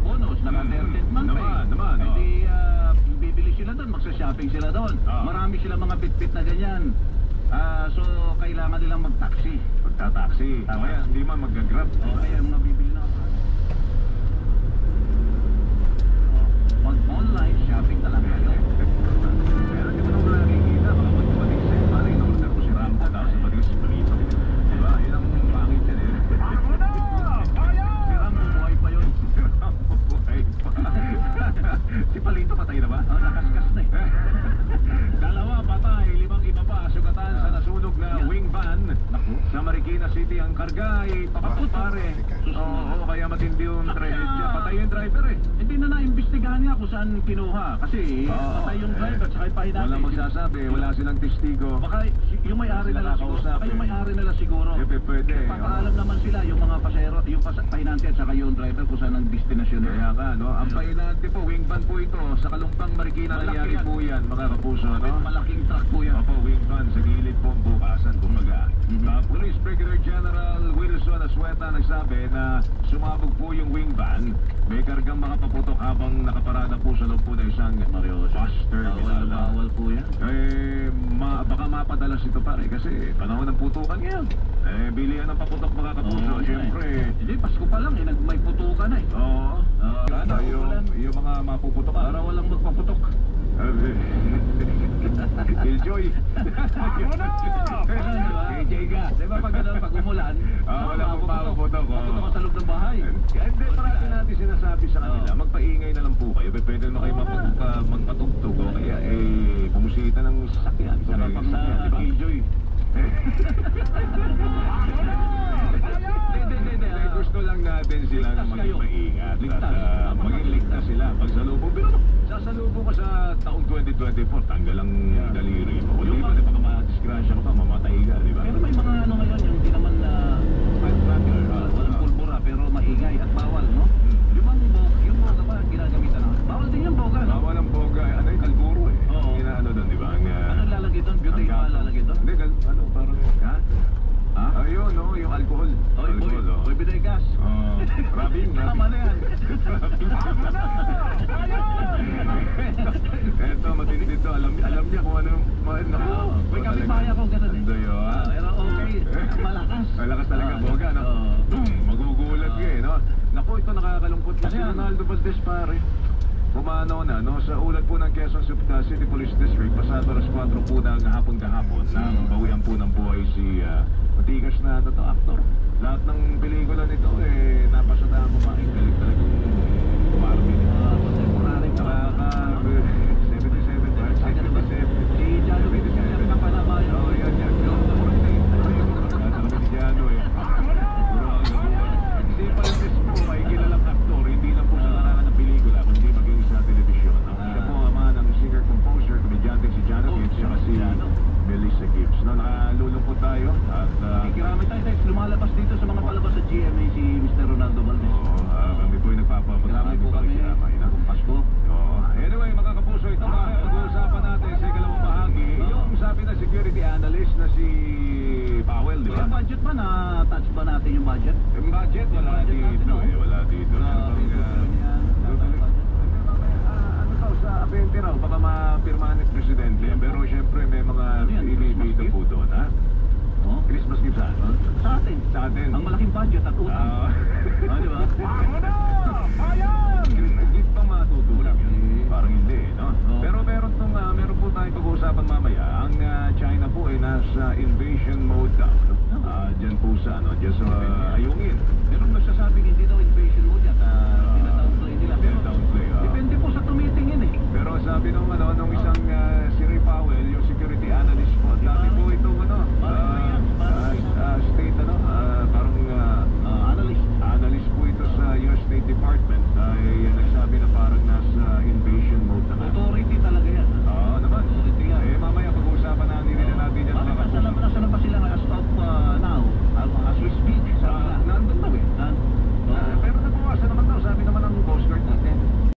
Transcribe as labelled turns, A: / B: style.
A: bonus, naka-13th month pay.
B: Naman.
A: Eh di, bibili sila doon, magsa-shopping sila doon. Marami sila mga bit-bit na ganyan. So, kailangan nilang mag-taxi.
B: Pagta-taxi. Kaya hindi man mag-grab.
A: Kaya mga bibili na. Mag-online shopping na lang kayo.
B: Pero di mo naman nakikita, baka magpapatis eh. Pare, in-order ko si Rambo tapos sa patis palito. Diba? Yun ang pangit yan eh.
A: Si Ram, bumuhay pa yun.
B: Si Rambo buhay pa. Si Palito patay na ba?
A: Nakaskas na eh.
B: Dalawa patay, 5 iba pa sugatan sa nasunog na wing van sa Marikina City. Ang karga ay papatot pare. Oo, kaya matindi yung trahedya. Patay yung driver eh.
A: Hindi na naimbestigahan niya kung saan kinuha. Kasi patay yung driver, tsaka ipahin natin.
B: Walang magsasabi, wala silang testigo.
A: Baka yung may-ari
B: Sila
A: nila siguro.
B: nakausap,
A: Baka yung
B: eh.
A: may-ari nila siguro.
B: Pwede.
A: Papaalam naman sila yung mga pasero, yung pahinante at saka yung driver kung saan ang destinasyon nila.
B: Kaya ka, no? Ang pahinante po, wing van po ito. Sa Kalumpang Marikina
A: Malaki
B: nangyari
A: yan.
B: po yan, mga kapuso, no?
A: Malaking truck po yan.
B: Opo, wing van sa gilid po ang bukasan, kumbaga. Police Brigadier General Wilson Asueta nagsabi na sumabog po yung wing van. May kargang mga paputok habang nakaparada po sa loob po na isang bus terminal.
A: Bawal po yan.
B: Baka mapadalas ito pare kasi panahon ng putukan ngayon. Bilihan ng paputok mga kapuso. Siyempre.
A: Hindi, Pasko pa lang eh. May putukan na eh.
B: Oo. Ano yung mga mapuputok?
A: Para walang magpaputok.
B: Killjoy.
A: KJ ka. Di ba pag ganun, pag umulan,
B: wala pong papuputok.
A: paputok ka sa loob ng bahay.
B: Hindi, parati natin sinasabi sa kanila, magpaingay na lang po kayo. Pwede naman kayo magpatugtog o kaya bumusita ng sasakyan.
A: Saka pang Killjoy.
B: Hindi. Gusto lang natin silang maging maingat at maging ligtas sila. Pag salubong, pero sasalubong ka sa taong 2024, tanggal ang daliri mo. Kung di ba, baka madisgrasya ka pa, mamatay ka, di ba?
A: Pero may mga ano ngayon, yung hindi naman firecracker, walang pulbura, pero maingay at bawal, no? Yung boga ba, ginagamitan na? Bawal din yung boga, no?
B: Bawal ang boga. Ano yung kalburo eh?
A: Oo.
B: Ano doon, di ba?
A: Anong lalagay doon? Butane ba lalagay doon?
B: Hindi, parang, ha? Ayun, no, yung alcohol.
A: Boy, binegas.
B: Rabing.
A: Tama na yan.
B: Eto, matindi dito. Alam niya kung ano.
A: May kapitbahay ako, ganun eh.
B: Andoyo, ha?
A: Pero okay, malakas.
B: Malakas talaga boga, no? Magugulat ka eh, no? Naku, ito nakakalungkot kasi Ronaldo Valdez, pare. Pumanaw na, no? Sa ulat po ng Quezon City Police District, pasado alas 4 po ng hapon kahapon, nang bawian po ng buhay si matigas na aktor. Lahat ng pelikula nito, napasadahan ko pa. Galing talagang Marvin.
A: Contemporary.
B: Nakaka 77 ba? 77.
A: Si Jalo Villar ka pa na ba yun?
B: Oo, yan. Sabi ni Jano eh. Si Valdez po ay kilalang aktor, hindi lang po sa larangan ng pelikula, kundi maging sa telebisyon. Siya po ama ng singer-composer, komedyante si Janovich, saka si Melissa Gibbs. No, nakalulungkot tayo at
A: Kikiramay tayo, Tex. Lumalabas dito sa mga palabas sa GMA si Mr. Ronaldo Valdez.
B: kami po ay nagpapapagramay
A: po kami. Pasko.
B: Anyway, mga kapuso, ito ba pag-uusapan natin sa ikalawang bahagi. Yung sabi na security analyst na si Powell, di ba?
A: Yung budget ba na-touch ba natin yung budget?
B: Yung budget, wala dito eh. Wala dito. Ano daw sa abente raw, baka mapirmahan ng presidente. Pero syempre may mga ilibito po doon, ha? Christmas gift saan?
A: Sa atin.
B: Sa atin.
A: Ang malaking budget at utang. Di ba?
B: Gift pa matutulak yun. Parang hindi, no? Pero meron po tayong pag-uusapan mamaya. Ang China po ay nasa invasion mode daw. Diyan po sa, diyan sa Ayungin.